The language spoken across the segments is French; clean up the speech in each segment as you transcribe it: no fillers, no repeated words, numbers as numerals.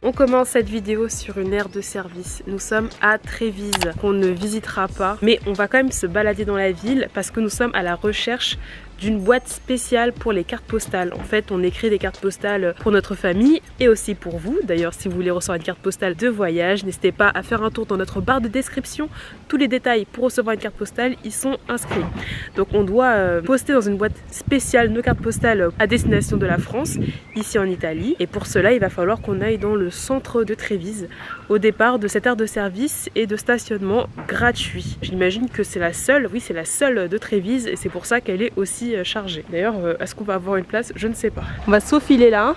On commence cette vidéo sur une aire de service. Nous sommes à Trévise, qu'on ne visitera pas, mais on va quand même se balader dans la ville parce que nous sommes à la recherche d'une boîte spéciale pour les cartes postales. En fait, on écrit des cartes postales pour notre famille et aussi pour vous. D'ailleurs, si vous voulez recevoir une carte postale de voyage, n'hésitez pas à faire un tour dans notre barre de description. Tous les détails pour recevoir une carte postale y sont inscrits. Donc on doit poster dans une boîte spéciale nos cartes postales à destination de la France, ici en Italie. Et pour cela, il va falloir qu'on aille dans le centre de Trévise, au départ de cette aire de service et de stationnement gratuit. J'imagine que c'est la seule, oui c'est la seule de Trévise et c'est pour ça qu'elle est aussi chargée. D'ailleurs, est-ce qu'on va avoir une place? Je ne sais pas. On va s'aufiler là.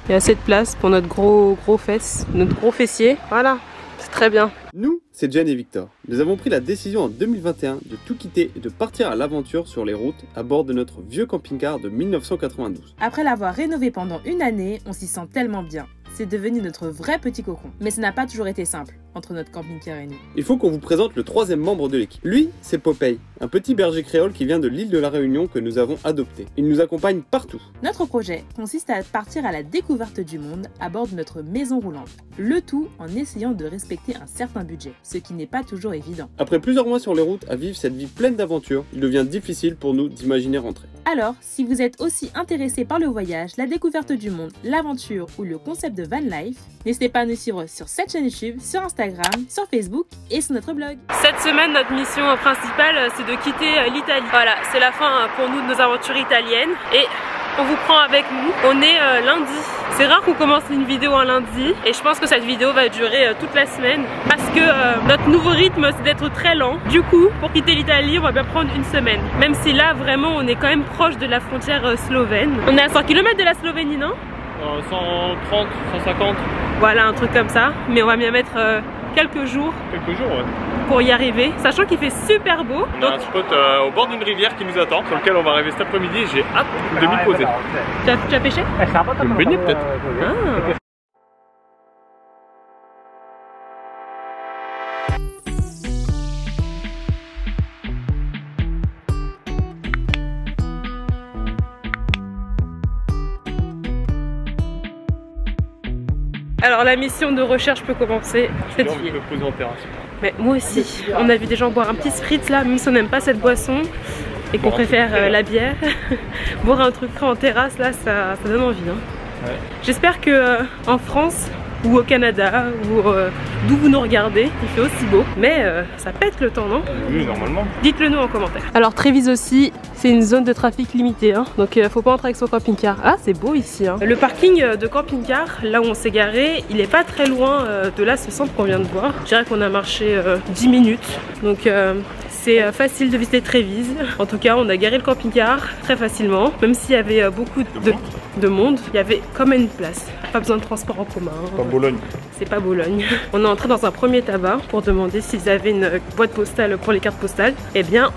Il y a assez de place pour notre gros fesse, notre gros fessier. Voilà, c'est très bien. Nous, c'est Jen et Victor. Nous avons pris la décision en 2021 de tout quitter et de partir à l'aventure sur les routes à bord de notre vieux camping-car de 1992. Après l'avoir rénové pendant une année, on s'y sent tellement bien. C'est devenu notre vrai petit cocon. Mais ça n'a pas toujours été simple entre notre camping-car et nous. Il faut qu'on vous présente le troisième membre de l'équipe. Lui, c'est Popeye, un petit berger créole qui vient de l'île de la Réunion que nous avons adopté. Il nous accompagne partout. Notre projet consiste à partir à la découverte du monde à bord de notre maison roulante. Le tout en essayant de respecter un certain budget, ce qui n'est pas toujours évident. Après plusieurs mois sur les routes à vivre cette vie pleine d'aventures, il devient difficile pour nous d'imaginer rentrer. Alors, si vous êtes aussi intéressé par le voyage, la découverte du monde, l'aventure ou le concept de van life, n'hésitez pas à nous suivre sur cette chaîne YouTube, sur Instagram, sur Facebook et sur notre blog. Cette semaine, notre mission principale, c'est de quitter l'Italie. Voilà, c'est la fin pour nous de nos aventures italiennes et on vous prend avec nous. On est lundi. C'est rare qu'on commence une vidéo un lundi et je pense que cette vidéo va durer toute la semaine parce que notre nouveau rythme c'est d'être très lent. Du coup, pour quitter l'Italie, on va bien prendre une semaine. Même si là, vraiment, on est quand même proche de la frontière slovène. On est à 100 km de la Slovénie, non? 130, 150. Voilà, un truc comme ça. Mais on va bien mettre quelques jours. Quelques jours, ouais. Pour y arriver, sachant qu'il fait super beau. On a un spot au bord d'une rivière qui nous attend, sur lequel on va arriver cet après-midi et j'ai hâte de m'y poser. Tu as pêché? Je vais me baigner peut-être. Ah. Alors la mission de recherche peut commencer cette J'ai envie ville. de me poser en terrasse. Mais moi aussi, on a vu des gens boire un petit spritz là, même si on n'aime pas cette boisson et qu'on préfère la bière. Boire un truc frais en terrasse là, ça donne envie. Hein. Ouais. J'espère que en France ou au Canada ou d'où vous nous regardez, il fait aussi beau. Mais ça pète le temps, non? Oui, normalement. Dites-le nous en commentaire. Alors Trévise aussi, c'est une zone de trafic limitée, hein, donc faut pas entrer avec son camping-car. Ah, c'est beau ici. Hein. Le parking de camping-car, là où on s'est garé, il est pas très loin de là, ce centre qu'on vient de voir. Je dirais qu'on a marché 10 minutes, donc c'est facile de visiter Trévise. En tout cas, on a garé le camping-car très facilement, même s'il y avait beaucoup de monde, il y avait quand même une place. Pas besoin de transport en commun. Pas Bologne. C'est pas Bologne. On est entré dans un premier tabac pour demander s'ils avaient une boîte postale pour les cartes postales. Eh bien,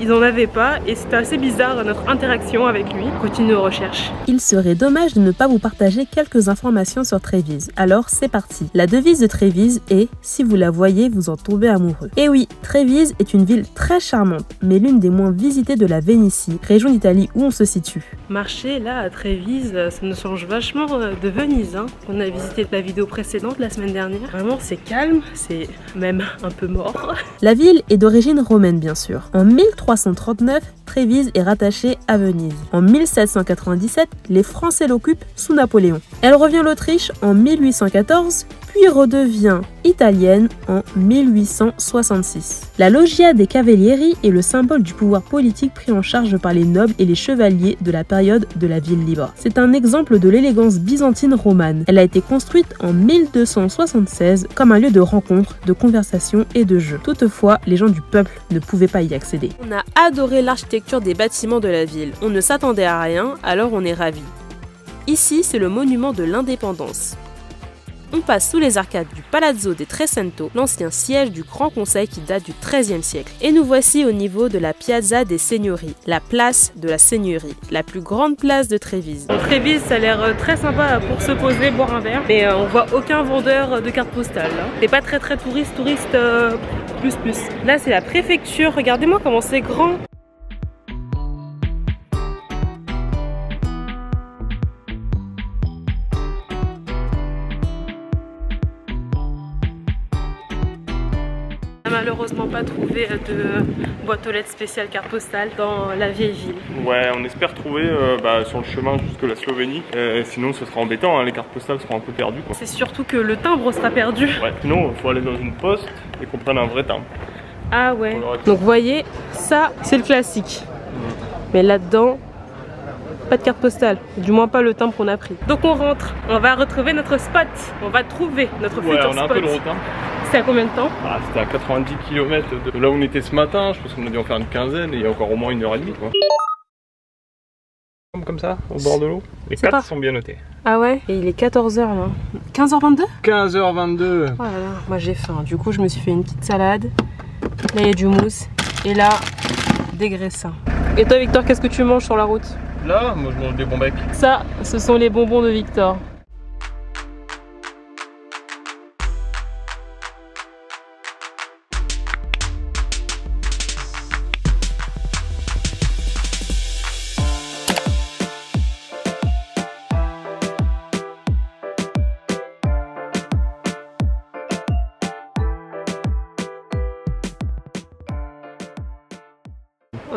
ils n'en avaient pas et c'était assez bizarre notre interaction avec lui. Continue nos recherches. Il serait dommage de ne pas vous partager quelques informations sur Trévise. Alors c'est parti. La devise de Trévise est « Si vous la voyez, vous en tombez amoureux ». Et oui, Trévise est une ville très charmante, mais l'une des moins visitées de la Vénétie, région d'Italie où on se situe. Marcher là à Trévise, ça nous change vachement de Venise. Hein. On a visité la vidéo précédente la semaine dernière. Vraiment c'est calme, c'est même un peu mort. La ville est d'origine romaine bien sûr. En 1339, Trévise est rattachée à Venise. En 1797, les Français l'occupent sous Napoléon. Elle revient à l'Autriche en 1814, puis redevient italienne en 1866. La Loggia dei Cavalieri est le symbole du pouvoir politique pris en charge par les nobles et les chevaliers de la période de la ville libre. C'est un exemple de l'élégance byzantine romane. Elle a été construite en 1276 comme un lieu de rencontre, de conversation et de jeu. Toutefois, les gens du peuple ne pouvaient pas y accéder. On a adoré l'architecture des bâtiments de la ville. On ne s'attendait à rien, alors on est ravis. Ici, c'est le monument de l'indépendance. On passe sous les arcades du Palazzo de Trecento, l'ancien siège du Grand Conseil qui date du XIIIe siècle. Et nous voici au niveau de la Piazza des Signories, la place de la Seigneurie, la plus grande place de Trévise. Trévise, ça a l'air très sympa pour se poser, boire un verre, mais on voit aucun vendeur de cartes postales. C'est pas très touriste, plus. Là, c'est la préfecture, regardez-moi comment c'est grand. On n'a malheureusement pas trouvé de boîte aux lettres spéciale carte postale dans la vieille ville. Ouais, on espère trouver sur le chemin jusque la Slovénie. Sinon ce sera embêtant, hein, les cartes postales seront un peu perdues. C'est surtout que le timbre sera perdu. Ouais, sinon il faut aller dans une poste et qu'on prenne un vrai timbre. Ah ouais. Donc vous voyez, ça c'est le classique. Mais là-dedans, pas de carte postale. Du moins pas le timbre qu'on a pris. Donc on rentre, on va retrouver notre spot. On va trouver notre futur spot. On a un peu de route. Hein. C'est à combien de temps? C'était à 90 km de là où on était ce matin. Je pense qu'on a dû en faire une quinzaine et il y a encore au moins 1h30 quoi. Comme ça, au bord de l'eau. Les 4 sont bien notés. Ah ouais? Et il est 14h là. 15h22? 15h22. Oh là là, moi j'ai faim. Du coup je me suis fait une petite salade. Là il y a du mousse. Et là, des graissins. Et toi Victor, qu'est-ce que tu manges sur la route? Là, moi je mange des bons becs. Ça, ce sont les bonbons de Victor.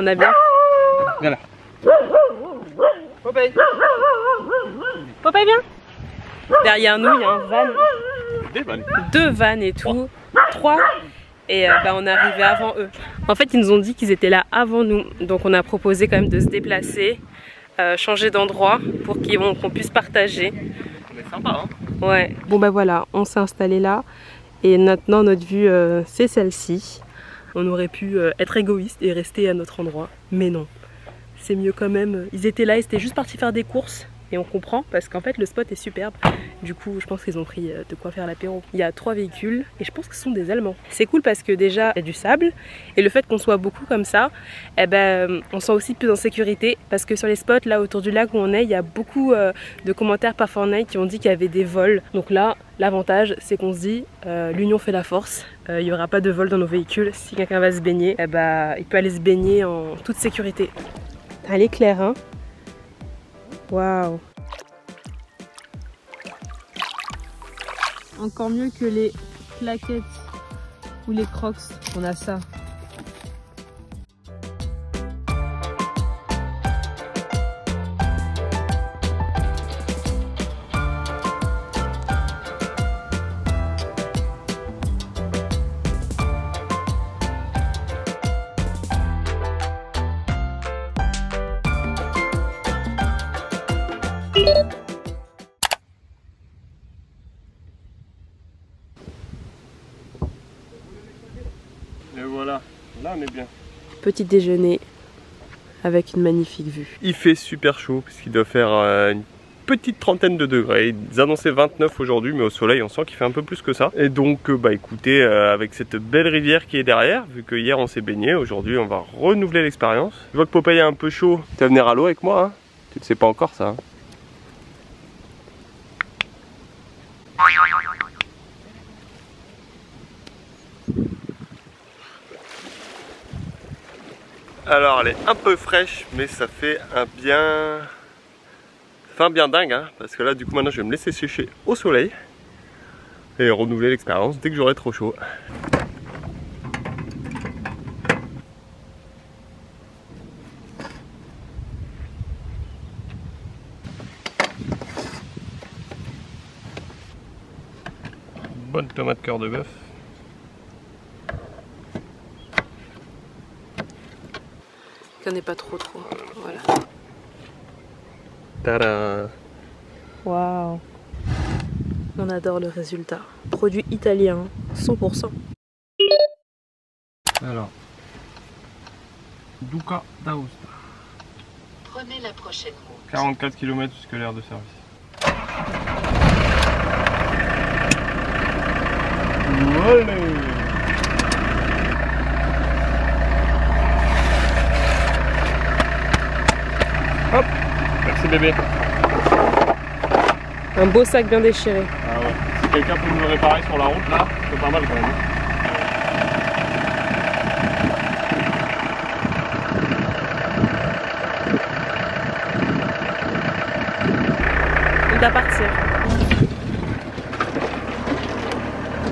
On a bien. Voilà. Popeye. Popeye, viens. Derrière nous, il y a un van. Des vannes. 2 vannes et tout. 3. Et on est arrivé avant eux. En fait, ils nous ont dit qu'ils étaient là avant nous. Donc on a proposé quand même de se déplacer, changer d'endroit pour qu'on puisse partager. C'est sympa, hein. Ouais. Bon bah voilà, on s'est installé là. Et maintenant notre vue c'est celle-ci. On aurait pu être égoïste et rester à notre endroit. Mais non. C'est mieux quand même. Ils étaient là, ils étaient juste partis faire des courses. Et on comprend parce qu'en fait le spot est superbe. Du coup je pense qu'ils ont pris de quoi faire l'apéro. Il y a 3 véhicules et je pense que ce sont des Allemands. C'est cool parce que déjà il y a du sable. Et le fait qu'on soit beaucoup comme ça, on se sent aussi plus en sécurité. Parce que sur les spots là autour du lac où on est, il y a beaucoup de commentaires par Fortnite qui ont dit qu'il y avait des vols. Donc là l'avantage c'est qu'on se dit l'union fait la force. Il n'y aura pas de vol dans nos véhicules. Si quelqu'un va se baigner, il peut aller se baigner en toute sécurité. Elle est claire, hein? Waouh! Encore mieux que les claquettes ou les crocs, on a ça. Et voilà, là on est bien. Petit déjeuner avec une magnifique vue. Il fait super chaud puisqu'il doit faire une petite trentaine de degrés. Ils annonçaient 29 aujourd'hui, mais au soleil on sent qu'il fait un peu plus que ça. Et donc écoutez, avec cette belle rivière qui est derrière, vu que hier on s'est baigné, aujourd'hui on va renouveler l'expérience. Je vois que Popeye est un peu chaud. Tu vas venir à l'eau avec moi, hein? Tu ne sais pas encore ça, hein? Alors elle est un peu fraîche, mais ça fait un bien... dingue, hein, parce que là du coup maintenant je vais me laisser sécher au soleil et renouveler l'expérience dès que j'aurai trop chaud. Bonne tomate cœur de bœuf. Qu'on n'est pas trop. Voilà. Tada! Waouh! On adore le résultat. Produit italien, 100%. Alors, Duca d'Aosta. Prenez la prochaine route. 44 km jusqu'à l'aire de service. Allez! Hop! Merci bébé. Un beau sac bien déchiré. Ah ouais. Si quelqu'un peut nous le réparer sur la route là, c'est pas mal quand même. On doit partir.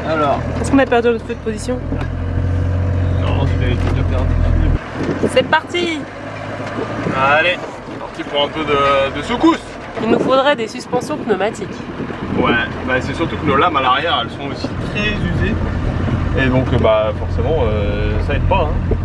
Alors, Est-ce qu'on a perdu notre feu de position? de perdre. C'est parti. Allez, parti pour un peu de secousse. Il nous faudrait des suspensions pneumatiques. Ouais, bah c'est surtout que nos lames à l'arrière, elles sont aussi très usées. Et donc bah forcément ça aide pas hein.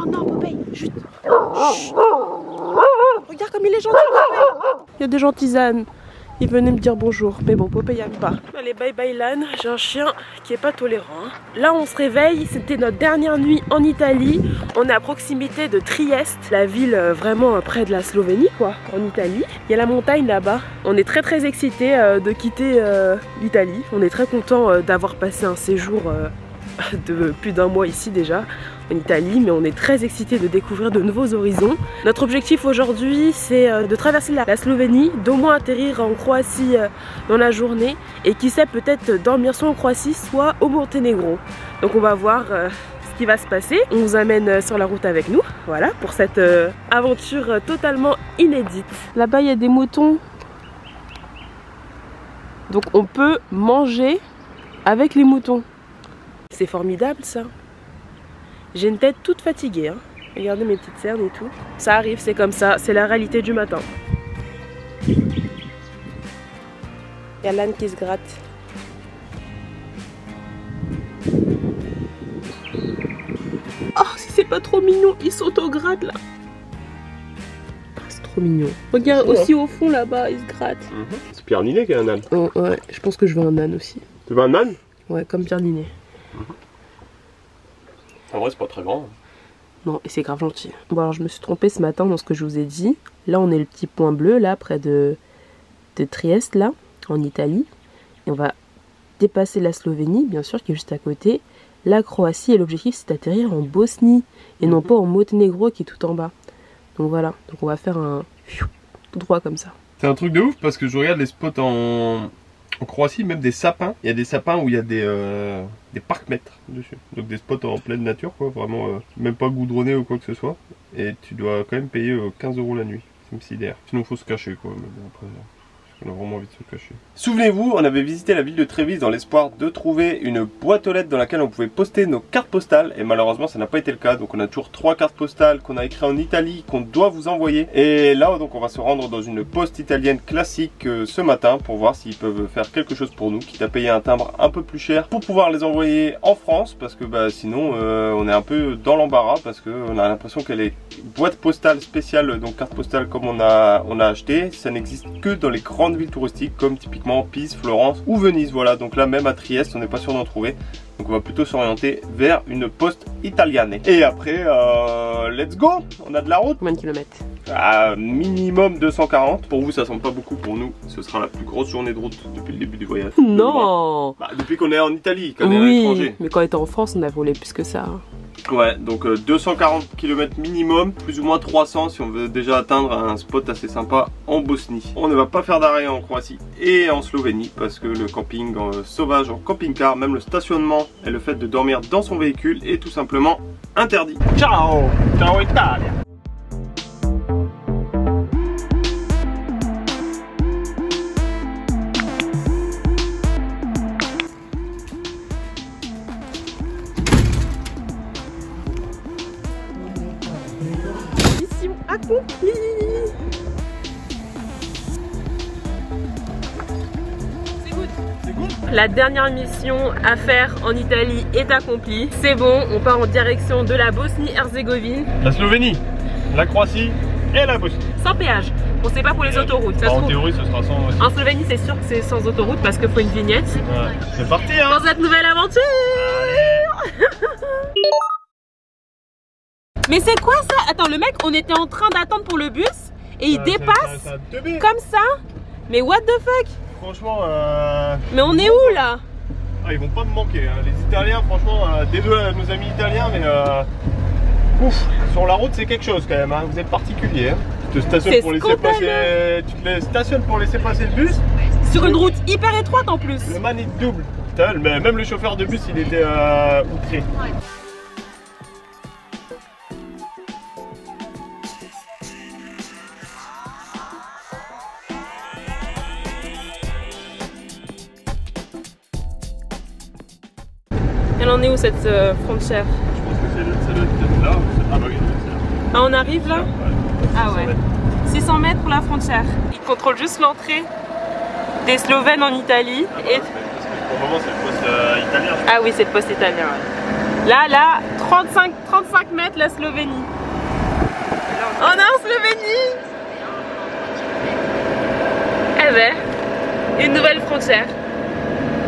Non, Popeye, chut. Regarde comme il est gentil, Popeye. Il y a des gens tisanes. Il venait me dire bonjour, mais bon, Popeye aime pas. Allez, bye bye Lan, j'ai un chien qui est pas tolérant. Hein. Là, on se réveille, c'était notre dernière nuit en Italie. On est à proximité de Trieste, la ville vraiment près de la Slovénie, quoi, en Italie. Il y a la montagne là-bas. On est très excités de quitter l'Italie. On est très content d'avoir passé un séjour de plus d'un mois ici déjà en Italie, mais on est très excités de découvrir de nouveaux horizons. Notre objectif aujourd'hui, c'est de traverser la Slovénie, d'au moins atterrir en Croatie dans la journée et qui sait peut-être dormir soit en Croatie soit au Monténégro. Donc on va voir ce qui va se passer. On vous amène sur la route avec nous, voilà, pour cette aventure totalement inédite. Là-bas il y a des moutons, donc on peut manger avec les moutons. C'est formidable ça. J'ai une tête toute fatiguée, hein. Regardez mes petites cernes et tout. Ça arrive, c'est comme ça, c'est la réalité du matin. Il y a l'âne qui se gratte. Oh, si c'est pas trop mignon, il s'auto-gratte là. Ah, c'est trop mignon. Regarde aussi au fond là-bas, il se gratte. C'est Pierre Ninet qui a un âne. Oh, ouais, je pense que je veux un âne aussi. Tu veux un âne? Ouais, comme Pierre Ninet. En vrai, c'est pas très grand. Non, et c'est grave gentil. Bon, alors je me suis trompée ce matin dans ce que je vous ai dit. Là, on est le petit point bleu, là, près de Trieste, là, en Italie. Et on va dépasser la Slovénie, bien sûr, qui est juste à côté. La Croatie, et l'objectif, c'est d'atterrir en Bosnie, et non pas en Monténégro, qui est tout en bas. Donc voilà, donc on va faire un tout droit comme ça. C'est un truc de ouf, parce que je regarde les spots en Croatie, même des sapins. Il y a des sapins où il y a des parcs-mètres dessus. Donc des spots en pleine nature, quoi. Vraiment, même pas goudronné ou quoi que ce soit. Et tu dois quand même payer 15 € la nuit. Ça me sidère. Sinon, faut se cacher, quoi. Mais bon, après, on a vraiment envie de se cacher. Souvenez-vous, on avait visité la ville de Trévise dans l'espoir de trouver une boîte aux lettres dans laquelle on pouvait poster nos cartes postales. Et malheureusement, ça n'a pas été le cas. Donc on a toujours 3 cartes postales qu'on a écrites en Italie, qu'on doit vous envoyer. Et là, donc on va se rendre dans une poste italienne classique ce matin pour voir s'ils peuvent faire quelque chose pour nous, quitte à payer un timbre un peu plus cher pour pouvoir les envoyer en France. Parce que bah, sinon, on est un peu dans l'embarras parce qu'on a l'impression que les boîtes postales spéciales, donc cartes postales comme on a acheté, ça n'existe que dans les grandes villes touristiques comme typiquement Pise, Florence ou Venise. Voilà, donc là même à Trieste on n'est pas sûr d'en trouver, donc on va plutôt s'orienter vers une poste italienne. Et après let's go, on a de la route. Combien de kilomètres? Minimum 240. Pour vous ça semble pas beaucoup, pour nous ce sera la plus grosse journée de route depuis le début du voyage. Non, depuis qu'on est en Italie, qu'on est à l'étranger. Mais quand on était en France on a volé plus que ça. Ouais, donc 240 km minimum, plus ou moins 300 si on veut déjà atteindre un spot assez sympa en Bosnie. On ne va pas faire d'arrêt en Croatie et en Slovénie parce que le camping sauvage en camping-car, même le stationnement et le fait de dormir dans son véhicule est tout simplement interdit. Ciao, ciao Italia. Accompli. C'est good. La dernière mission à faire en Italie est accomplie. C'est bon, on part en direction de la Bosnie-Herzégovine. La Slovénie, la Croatie et la Bosnie. Sans péage. On sait pas pour les autoroutes. Ça en théorie ce sera sans aussi. En Slovénie c'est sûr que c'est sans autoroute parce qu'il faut une vignette. Ouais. C'est parti hein. Dans cette nouvelle aventure. Mais c'est quoi ça? Attends, le mec, on était en train d'attendre pour le bus et il dépasse comme ça. Mais what the fuck? Franchement, mais on est où là? Ah, ils vont pas me manquer, hein. Les Italiens, franchement, désolé à nos amis italiens, mais ouf, sur la route c'est quelque chose quand même, hein. Vous êtes particulier. Hein. Tu te stationnes pour laisser passer, le bus Sur une route hyper étroite en plus. Le man il double. Mais même le chauffeur de bus il était outré. Elle en est où cette frontière? Je pense que ça doit être là. Ah bah oui, c'est là. Ah, on arrive là? Ah ouais. 600 mètres pour la frontière. Ils contrôlent juste l'entrée des Slovènes en Italie. Et... Pour le moment c'est le poste italien. Ah oui, c'est le poste italien. Ouais. Là, 35 mètres la Slovénie. On est en Slovénie. Eh ben, une nouvelle frontière.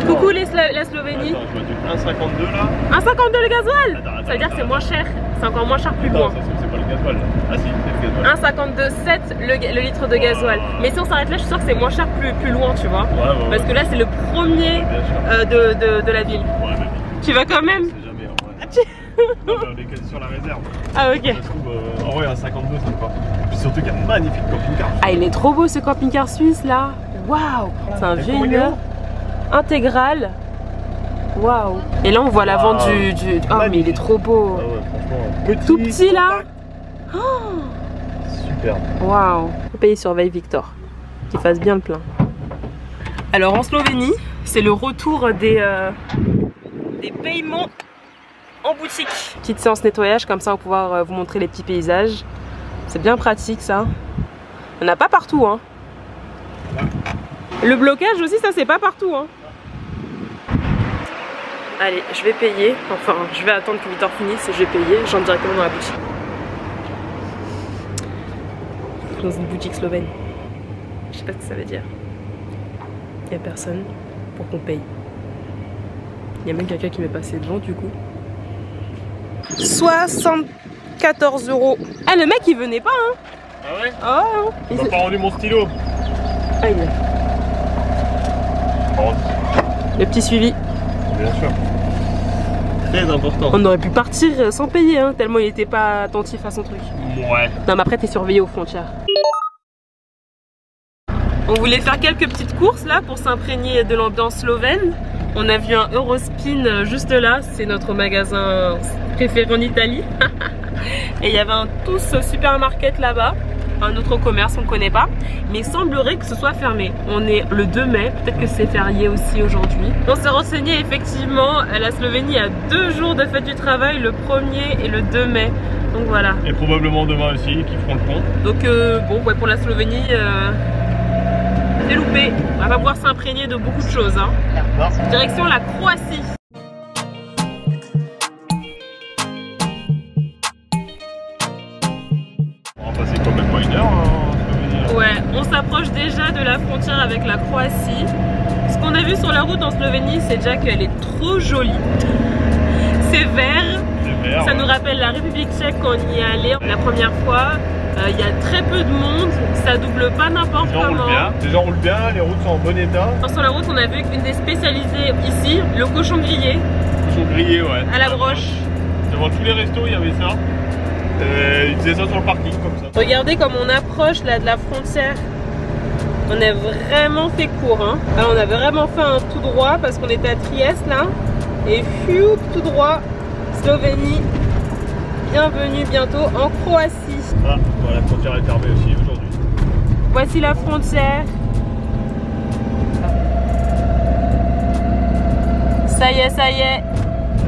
Coucou la Slovénie. Attends, je vois du 1,52 là. 1,52 le gasoil. Attends, ça veut dire que c'est moins cher. C'est encore moins cher plus loin. C'est pas le gasoil là. Ah si, c'est le gasoil. 1,52,7 le litre de gasoil. Mais si on s'arrête là, je suis sûre que c'est moins cher plus loin, tu vois. Ouais. Parce que là, c'est le premier de la ville. Ouais, mais tu vas quand même? c'est jamais en vrai. Non, mais on est quasi sur la réserve. Ah ok. Ça se trouve, en vrai, à 52, ça va. Puis surtout qu'il y a un magnifique camping-car. Ah, il est trop beau ce camping-car suisse là. Waouh. C'est un vieux immeuble intégral. Waouh. Et là, on voit l'avant du... Oh, mais il est trop beau. Ah ouais, franchement. Petit, tout petit là. Oh. Super. Waouh. Faut payer sur Veille Victor. Qu'il fasse bien le plein. Alors en Slovénie, c'est le retour des paiements en boutique. Petite séance nettoyage, comme ça on va pouvoir vous montrer les petits paysages. C'est bien pratique ça. On n'a pas partout hein. Le blocage aussi, ça c'est pas partout hein. Allez, je vais payer. Enfin, je vais attendre que Victor finisse et je vais payer. J'entre directement dans la boutique. Dans une boutique slovène. Je sais pas ce que ça veut dire. Il n'y a personne pour qu'on paye. Il y a même quelqu'un qui m'est passé devant du coup. 74 €. Ah, le mec il venait pas hein. Ah ouais? Oh. Il m'a pas rendu mon stylo. Ah, il est. Le petit suivi. Bien sûr. Très important. On aurait pu partir sans payer hein, tellement il était pas attentif à son truc. Ouais. Non mais après t'es surveillé aux frontières. On voulait faire quelques petites courses là pour s'imprégner de l'ambiance slovène. On a vu un Eurospin juste là, c'est notre magasin préféré en Italie. Et il y avait un tous supermarket là-bas. Un autre commerce, on ne connaît pas, mais il semblerait que ce soit fermé. On est le 2 mai, peut-être que c'est férié aussi aujourd'hui. On s'est renseigné effectivement, la Slovénie a 2 jours de fête du travail, le 1er et le 2 mai. Donc voilà. Et probablement demain aussi, qui feront le pont. Donc bon, ouais, pour la Slovénie, c'est loupé. On va pas pouvoir s'imprégner de beaucoup de choses. Hein. Direction la Croatie. C'est complètement une heure en Slovénie. Ouais, on s'approche déjà de la frontière avec la Croatie. Ce qu'on a vu sur la route en Slovénie, c'est déjà qu'elle est trop jolie. C'est vert. Ça nous rappelle la République tchèque quand on y est allé la première fois. Il y a très peu de monde, ça double pas n'importe comment. Les gens roulent bien, les routes sont en bon état. Sur la route, on a vu qu'une des spécialisées ici, le cochon grillé. Cochon grillé, ouais. À la broche. Devant tous les restos, il y avait ça. Ils faisaient ça sur le parking comme ça. Regardez comme on approche là de la frontière. On a vraiment fait court hein. Alors, on a vraiment fait un tout droit parce qu'on était à Trieste là. Et fiou, tout droit, Slovénie. Bienvenue bientôt en Croatie. Ah, bon, la frontière est fermée aussi aujourd'hui. Voici la frontière. Ça y est, ça y est.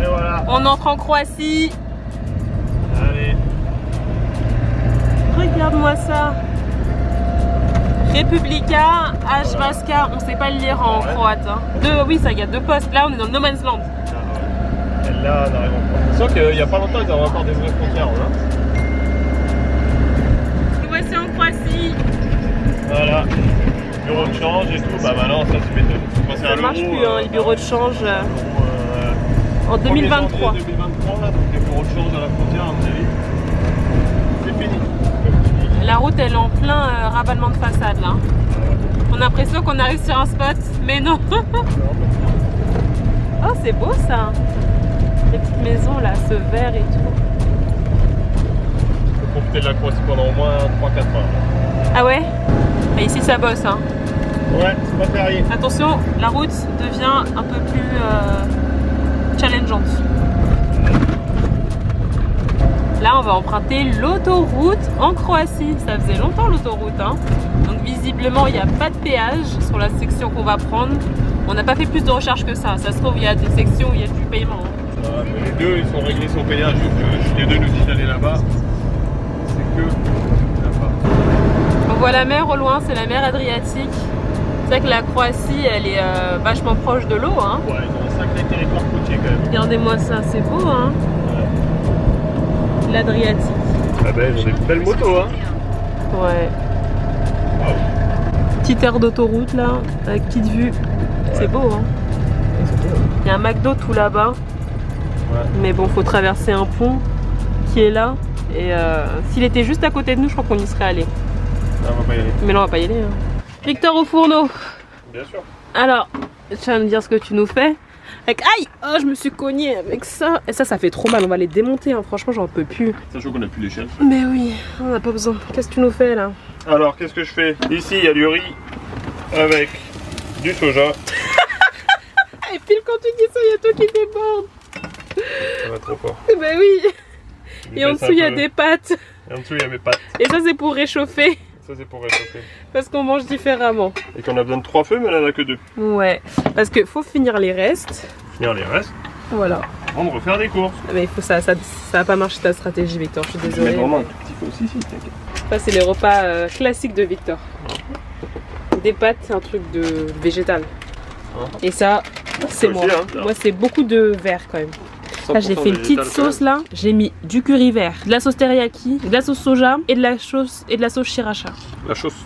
Et voilà. On entre en Croatie. Allez. Regarde-moi ça. Republika Hrvatska, on sait pas le lire en croate. Hein. Oui, ça y a 2 postes. Là, on est dans le No Man's Land. Et là, on arrive en France. Sauf qu'il n'y a pas longtemps, ils avaient encore des vraies frontières. Là. Nous voici en Croatie. Voilà. Bureau de change et tout. Bah maintenant, ça se met. Ça ne marche plus, hein, les bureaux de change. En 2023. 2023, là, donc les bureaux de change à la frontière, à mon avis. C'est fini. La route, elle est en plein rabattement de façade là. On a l'impression qu'on arrive sur un spot, mais non. Oh, c'est beau ça. Les petites maisons là, ce vert et tout. Faut profiter de la Croatie pendant au moins 3-4 heures. Ah ouais? Et ici ça bosse hein. Ouais, c'est pas férié. Attention, la route devient un peu plus challengeante. Là, on va emprunter l'autoroute en Croatie. Ça faisait longtemps l'autoroute, hein. Donc visiblement, il n'y a pas de péage sur la section qu'on va prendre. On n'a pas fait plus de recherche que ça. Ça se trouve, il y a des sections où il y a du paiement. Hein. Les deux, ils sont réglés son péage. Les deux nous disent d'aller là-bas. C'est que là-bas. On voit la mer au loin, c'est la mer Adriatique. C'est vrai que la Croatie, elle est vachement proche de l'eau. Hein. Ouais, ils ont un sacré territoire côtier quand même. Regardez-moi ça, c'est beau, hein. L'Adriatique. Ah ben, ils ont des belles motos, hein. Ouais. Wow. Petite aire d'autoroute là, avec petite vue. C'est beau, hein. Il y a un McDo tout là-bas. Ouais. Mais bon, faut traverser un pont qui est là. Et s'il était juste à côté de nous, je crois qu'on y serait allé. Là, on va pas y aller. Mais là, on va pas y aller. Hein. Victor au fourneau. Bien sûr. Alors, tu vas me dire ce que tu nous fais. Avec... Aïe! Oh, je me suis cognée avec ça. Et ça fait trop mal. On va les démonter. Hein. Franchement, j'en peux plus. Sachant qu'on a plus d'échelle. Mais oui, on n'a pas besoin. Qu'est-ce que tu nous fais là? Alors, qu'est-ce que je fais? Ici, il y a du riz avec du soja. Et puis quand tu dis ça, il y a tout qui déborde. Ça va trop fort. Ben oui. Et en dessous, il y a des pâtes. Et en dessous, il y a mes pâtes. Et ça, c'est pour réchauffer. Ça, c'est pour réchauffer. Parce qu'on mange différemment. Et qu'on a besoin de 3 feux, mais là, on en a que 2. Ouais. Parce qu'il faut finir les restes. Finir les restes. Voilà. On va refaire des courses. Mais il faut ça va pas marcher ta stratégie, Victor. Je suis Je vais désolée. mettre vraiment un tout petit feu aussi, si t'inquiète. Ça, c'est les repas classiques de Victor. Des pâtes, c'est un truc de végétal. Et ça, c'est moi. Aussi, hein, Moi, c'est beaucoup de vert quand même. Là, j'ai fait une petite sauce là. J'ai mis du curry vert, de la sauce teriyaki, de la sauce soja et de la sauce sriracha. La sauce.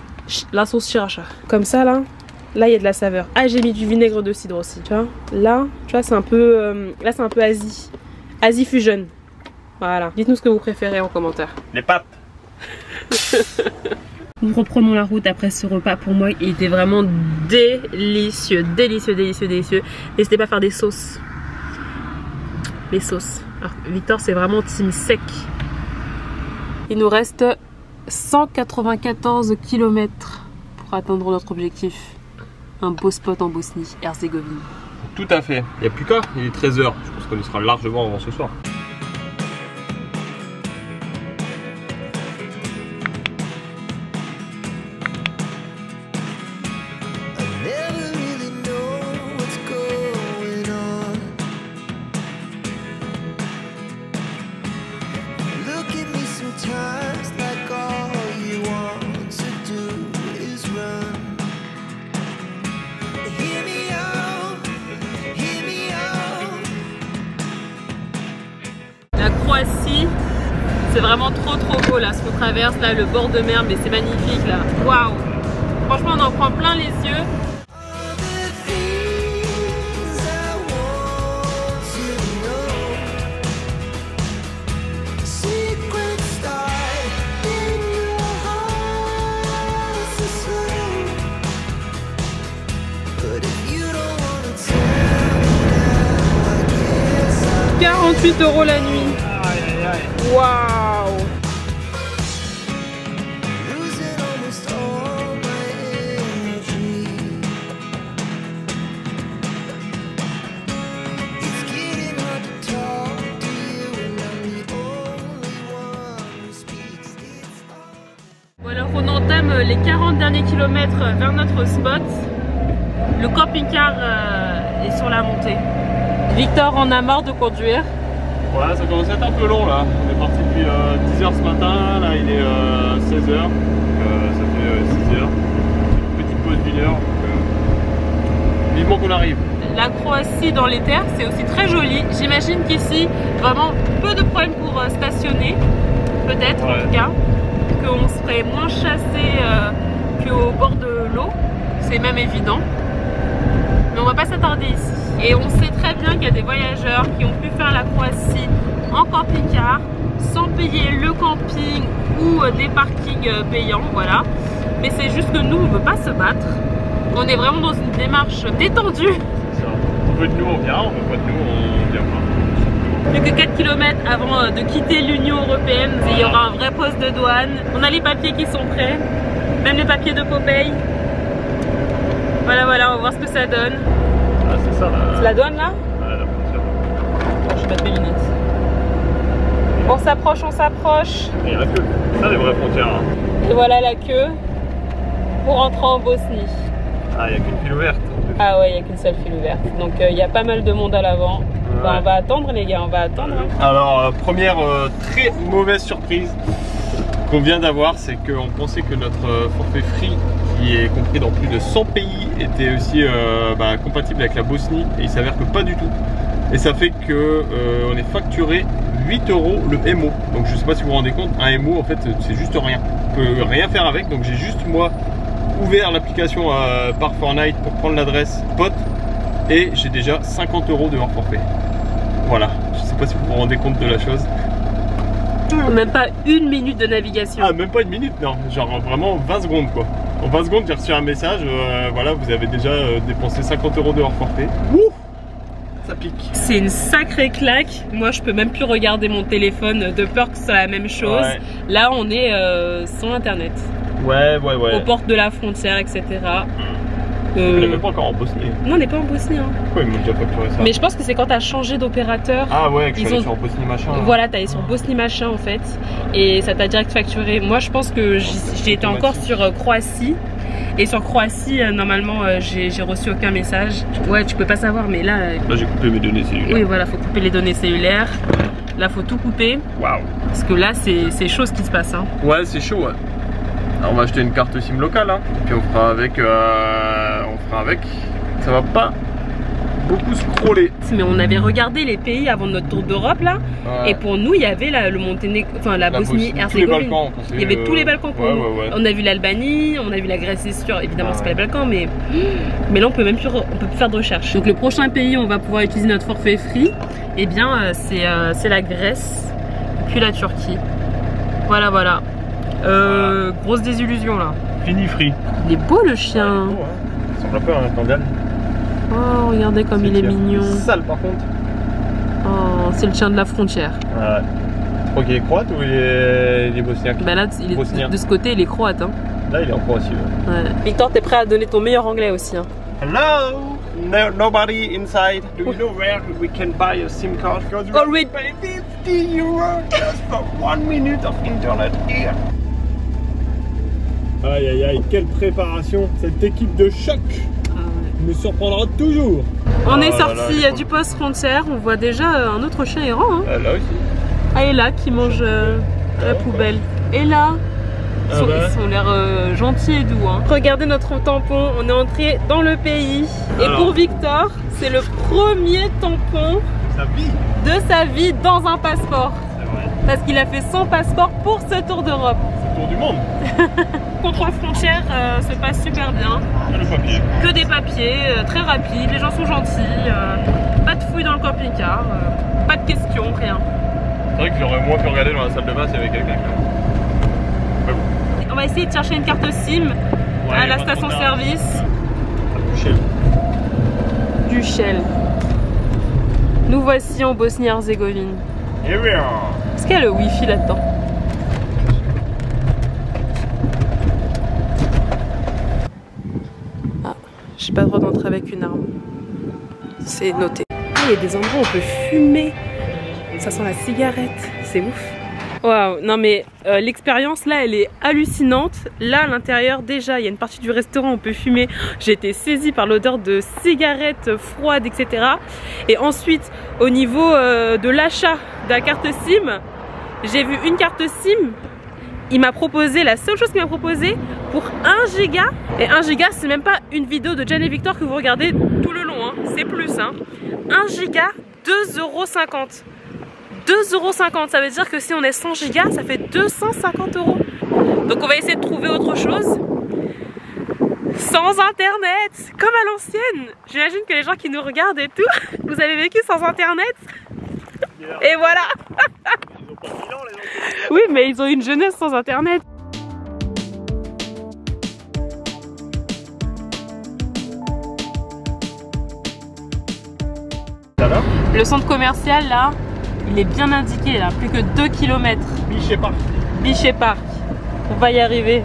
La sauce sriracha. Comme ça là, là il y a de la saveur. Ah, j'ai mis du vinaigre de cidre aussi. Tu vois, là, tu vois, c'est un peu, là c'est un peu Asie, Asie fusion. Voilà. Dites-nous ce que vous préférez en commentaire. Les pâtes. Nous reprenons la route après ce repas. Pour moi, il était vraiment délicieux, délicieux, délicieux, délicieux. N'hésitez pas à faire des sauces. Les sauces. Alors, Victor, c'est vraiment team sec. Il nous reste 194 km pour atteindre notre objectif. Un beau spot en Bosnie-Herzégovine. Tout à fait. Il n'y a plus qu'à. Il est 13 h. Je pense qu'on y sera largement avant ce soir. La Croatie, c'est vraiment trop beau là, ce qu'on traverse là, le bord de mer, mais c'est magnifique là. Waouh! Franchement, on en prend plein les yeux. €48 la nuit. Aïe aïe aïe. Waouh! Bon, alors on entame les 40 derniers kilomètres vers notre spot. Le camping-car est sur la montée. Victor en a marre de conduire. Ouais, ça commence à être un peu long là. On est parti depuis 10 h ce matin, là il est 16 h. Ça fait 6 h. Une petite pause d'1 heure. Vivement qu'on arrive. La Croatie dans les terres, c'est aussi très joli. J'imagine qu'ici, vraiment peu de problèmes pour stationner. Peut-être en tout cas. Qu'on serait moins chassé qu'au bord de l'eau. C'est même évident. Mais on va pas s'attarder ici. Et on sait très bien qu'il y a des voyageurs qui ont pu faire la Croatie en camping-car sans payer le camping ou des parkings payants, voilà. Mais c'est juste que nous, on ne veut pas se battre. On est vraiment dans une démarche détendue. On veut de nous, on vient, on veut pas de nous, on vient pas. Plus que 4 km avant de quitter l'Union Européenne, il y aura un vrai poste de douane. On a les papiers qui sont prêts, même les papiers de Popeye. Voilà, voilà, on va voir ce que ça donne. Ah, c'est ça là. C'est la douane là? Ouais, la frontière. Je vais mettre mes lunettes. On s'approche, on s'approche. Il y a la queue. C'est ça les vraies frontières. Hein. Et voilà la queue pour rentrer en Bosnie. Ah, il n'y a qu'une file ouverte. Ah ouais, il n'y a qu'une seule file ouverte. Donc il y a pas mal de monde à l'avant. Ouais. Bah, on va attendre les gars, on va attendre. Hein. Alors, première très mauvaise surprise qu'on vient d'avoir, c'est qu'on pensait que notre forfait free, qui est compris dans plus de 100 pays, était aussi compatible avec la Bosnie, et il s'avère que pas du tout. Et ça fait que on est facturé 8 € le MO. Donc je sais pas si vous vous rendez compte, un MO en fait c'est juste rien. On peut rien faire avec, donc j'ai juste moi ouvert l'application par Fortnite pour prendre l'adresse pote et j'ai déjà 50 € de hors forfait. Voilà, je sais pas si vous vous rendez compte de la chose. Même pas une minute de navigation. Ah, même pas une minute, non, genre vraiment 20 secondes quoi. En 20 secondes, j'ai reçu un message, voilà, vous avez déjà dépensé 50 € de hors forfait. Ouh, ça pique. C'est une sacrée claque. Moi, je peux même plus regarder mon téléphone de peur que ce soit la même chose. Ouais. Là, on est sans internet. Ouais. Aux portes de la frontière, etc. On n'est même pas encore en Bosnie. Non, on n'est pas en Bosnie. Hein. Pourquoi ils m'ont déjà facturé ça? Mais je pense que c'est quand tu as changé d'opérateur. Ah ouais, que je suis allé ont... sur Bosnie machin. Voilà, tu allé sur Bosnie machin en fait. Et ça t'a direct facturé. Moi, je pense que j'ai été encore sur Croatie. Et sur Croatie, normalement, j'ai reçu aucun message. Ouais, tu peux pas savoir, mais là... Là, j'ai coupé mes données cellulaires. Oui, voilà, faut couper les données cellulaires. Là, faut tout couper. Waouh. Parce que là, c'est chaud ce qui se passe. Hein. Ouais, c'est chaud, ouais. Alors, on va acheter une carte SIM locale, hein. Puis on fera avec. Ça va pas beaucoup scroller. Mais on avait regardé les pays avant notre tour d'Europe là, ouais. Et pour nous il y avait le Monténégro, enfin la Bosnie-Herzégovine. Il y avait tous les Balkans pour nous. Ouais. On a vu l'Albanie, on a vu la Grèce, c'est sûr. Évidemment c'est pas les Balkans, mais là on peut même plus, on peut plus faire de recherche. Donc le prochain pays où on va pouvoir utiliser notre forfait free, eh bien c'est la Grèce, puis la Turquie. Voilà. Grosse désillusion là. Fini free. Il est beau le chien. Ouais, il ressemble un peu à un Scandale. Oh regardez comme il est mignon. Sale par contre. Oh c'est le chien de la frontière. Ouais. Tu crois qu'il est croate ou il est bosniaque? Bah là il est de ce côté il est croate hein. Là il est en Croatie. Ouais. Victor t'es prêt à donner ton meilleur anglais aussi hein. Hello, nobody inside. Do you know where we can buy a SIM card? Because we pay 50 € just for 1 minute of internet here. Aïe, quelle préparation. Cette équipe de choc me surprendra toujours. On est sorti du poste frontière, on voit déjà un autre chien errant. Hein. Là aussi. Ah, et là qui mange la poubelle. Et là, ils ont l'air gentils et doux. Hein. Regardez notre tampon, on est entré dans le pays. Et pour Victor, c'est le premier tampon de sa vie dans un passeport. C'est vrai. Parce qu'il a fait son passeport pour ce tour d'Europe. C'est le tour du monde. Contrôle frontière se passe super bien. Que le papier. Que des papiers, très rapides, les gens sont gentils, pas de fouilles dans le camping-car, pas de questions, rien. C'est vrai que j'aurais moins pu regarder dans la salle de bain s'il y avait quelqu'un. On va essayer de chercher une carte SIM à la station-service. Du Shell. Nous voici en Bosnie-Herzégovine. Here we are. Est-ce qu'il y a le Wi-Fi là-dedans? J'ai pas le droit d'entrer avec une arme. C'est noté. Il y a des endroits où on peut fumer. Ça sent la cigarette. C'est ouf. Waouh, non mais l'expérience là elle est hallucinante. Là à l'intérieur déjà il y a une partie du restaurant où on peut fumer. J'ai été saisie par l'odeur de cigarettes froides etc. Et ensuite au niveau de l'achat de la carte SIM, j'ai vu une carte SIM. Il m'a proposé, la seule chose qu'il m'a proposé pour 1 giga. Et 1 giga c'est même pas une vidéo de Jan et Victor que vous regardez tout le long hein. C'est plus hein. 1 giga 2,50 €. 2,50 €, ça veut dire que si on est 100 gigas, ça fait 250 €. Donc on va essayer de trouver autre chose. Sans internet, comme à l'ancienne. J'imagine que les gens qui nous regardent et tout, vous avez vécu sans internet. Et voilà. Oui, mais ils ont une jeunesse sans internet. Le centre commercial là, il est bien indiqué là, plus que 2 km. Bichet Park. Bichet Park. On va y arriver.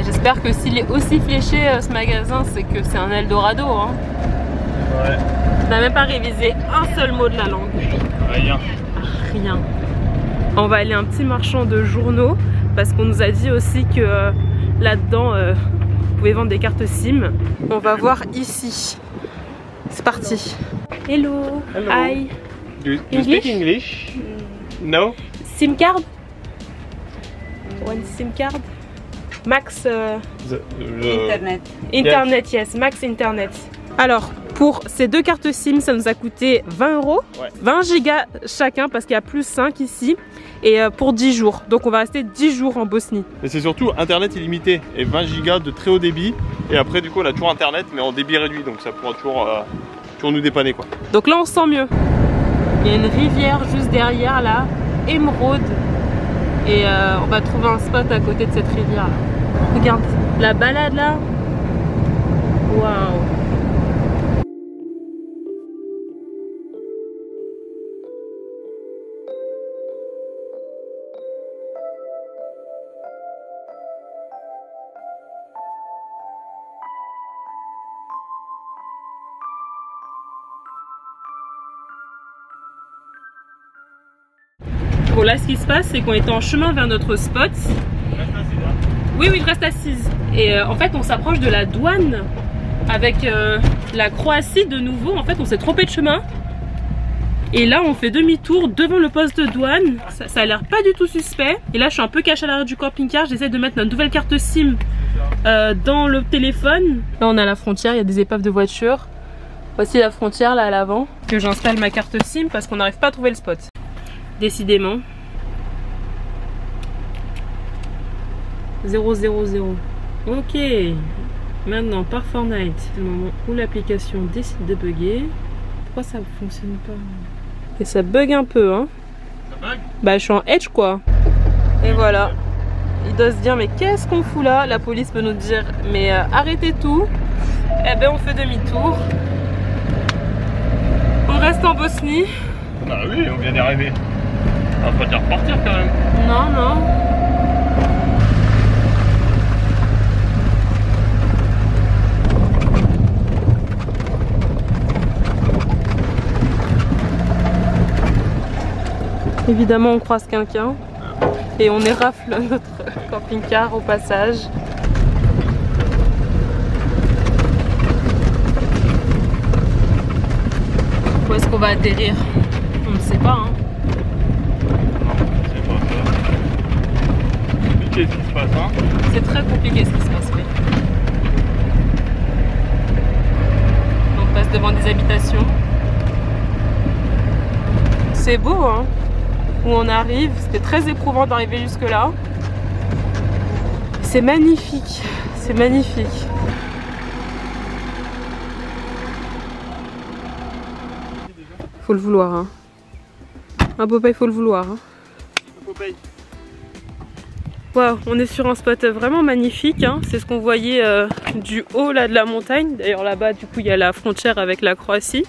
J'espère que s'il est aussi fléché ce magasin, c'est que c'est un Eldorado. Hein. Ouais. On n'a même pas révisé un seul mot de la langue. Rien. Rien. On va aller à un petit marchand de journaux parce qu'on nous a dit aussi que là-dedans, vous pouvez vendre des cartes SIM. On va voir ici. C'est parti. Hello. Hello. Hi. Do you speak English? No? SIM card? One SIM card? Max Internet. Internet, yes, Max Internet. Alors, pour ces deux cartes SIM, ça nous a coûté 20 €, Ouais. 20 gigas chacun parce qu'il y a plus 5 ici, et pour 10 jours. Donc on va rester 10 jours en Bosnie. Mais c'est surtout internet illimité et 20 gigas de très haut débit. Et après, du coup, on a toujours internet, mais en débit réduit, donc ça pourra toujours nous dépanner, quoi. Donc là, on se sent mieux. Il y a une rivière juste derrière là, émeraude, et on va trouver un spot à côté de cette rivière là. Regarde, la balade là. Waouh. Bon, là, ce qui se passe, c'est qu'on était en chemin vers notre spot. Oui, il reste assise. Et en fait, on s'approche de la douane avec la Croatie de nouveau. En fait, on s'est trompé de chemin. Et là, on fait demi-tour devant le poste de douane. Ça a l'air pas du tout suspect. Et là, je suis un peu cachée à l'arrière du camping-car. J'essaie de mettre notre nouvelle carte SIM dans le téléphone. Là, on est à la frontière. Il y a des épaves de voitures. Voici la frontière là à l'avant. Que j'installe ma carte SIM parce qu'on n'arrive pas à trouver le spot. Décidément. 000. Ok. Maintenant, par Fortnite, c'est le moment où l'application décide de bugger. Pourquoi ça ne fonctionne pas? Et ça bug un peu, hein. Ça bug? Bah, je suis en edge, quoi. Et voilà. Il doit se dire, mais qu'est-ce qu'on fout là? La police peut nous dire, mais arrêtez tout. Eh ben, on fait demi-tour. On reste en Bosnie. Ah oui, on vient d'y arriver. On va pas te repartir quand même. Non, non. Évidemment, on croise quelqu'un et on érafle notre camping-car au passage. Où est-ce qu'on va atterrir? On ne sait pas, hein. C'est pas ça. Compliqué ce qui se passe, hein. C'est très compliqué ce qui se passe, oui. On passe devant des habitations. C'est beau, hein. Où on arrive, c'était très éprouvant d'arriver jusque là. C'est magnifique, c'est magnifique. Faut le vouloir, hein. Un Popeye, faut le vouloir, hein. Waouh, on est sur un spot vraiment magnifique, hein. C'est ce qu'on voyait du haut là de la montagne. D'ailleurs là-bas, du coup, il y a la frontière avec la Croatie.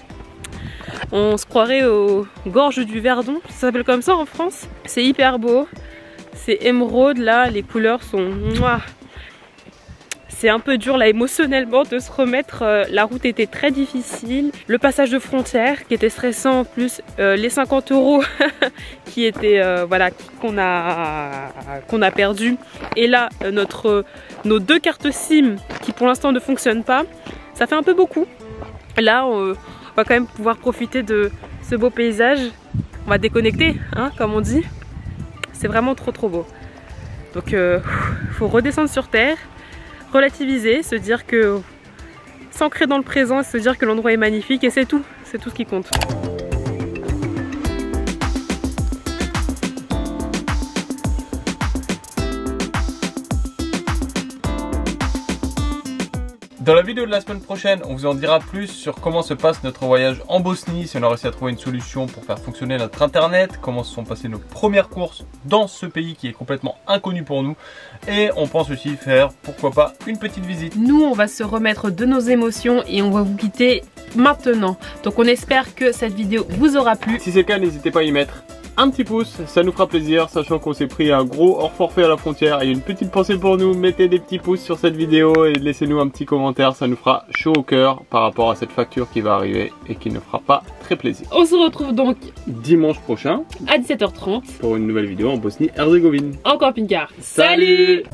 On se croirait aux gorges du Verdon, ça s'appelle comme ça en France. C'est hyper beau, c'est émeraude là, les couleurs sont... C'est un peu dur là émotionnellement de se remettre, la route était très difficile. Le passage de frontière qui était stressant en plus, les 50 € qui étaient, voilà, qu'on a perdu. Et là, nos deux cartes SIM qui pour l'instant ne fonctionnent pas, ça fait un peu beaucoup. Là, on va quand même pouvoir profiter de ce beau paysage. On va déconnecter, hein, comme on dit. C'est vraiment trop trop beau. Donc, faut redescendre sur terre, relativiser, se dire que s'ancrer dans le présent et se dire que l'endroit est magnifique et c'est tout ce qui compte. Dans la vidéo de la semaine prochaine, on vous en dira plus sur comment se passe notre voyage en Bosnie, si on a réussi à trouver une solution pour faire fonctionner notre internet, comment se sont passées nos premières courses dans ce pays qui est complètement inconnu pour nous. Et on pense aussi faire, pourquoi pas, une petite visite. Nous, on va se remettre de nos émotions et on va vous quitter maintenant. Donc on espère que cette vidéo vous aura plu. Si c'est le cas, n'hésitez pas à y mettre un petit pouce, ça nous fera plaisir, sachant qu'on s'est pris un gros hors forfait à la frontière. Et une petite pensée pour nous, mettez des petits pouces sur cette vidéo et laissez-nous un petit commentaire, ça nous fera chaud au cœur par rapport à cette facture qui va arriver et qui ne fera pas très plaisir. On se retrouve donc dimanche prochain à 17h30 pour une nouvelle vidéo en Bosnie-Herzégovine. en camping-car. Salut!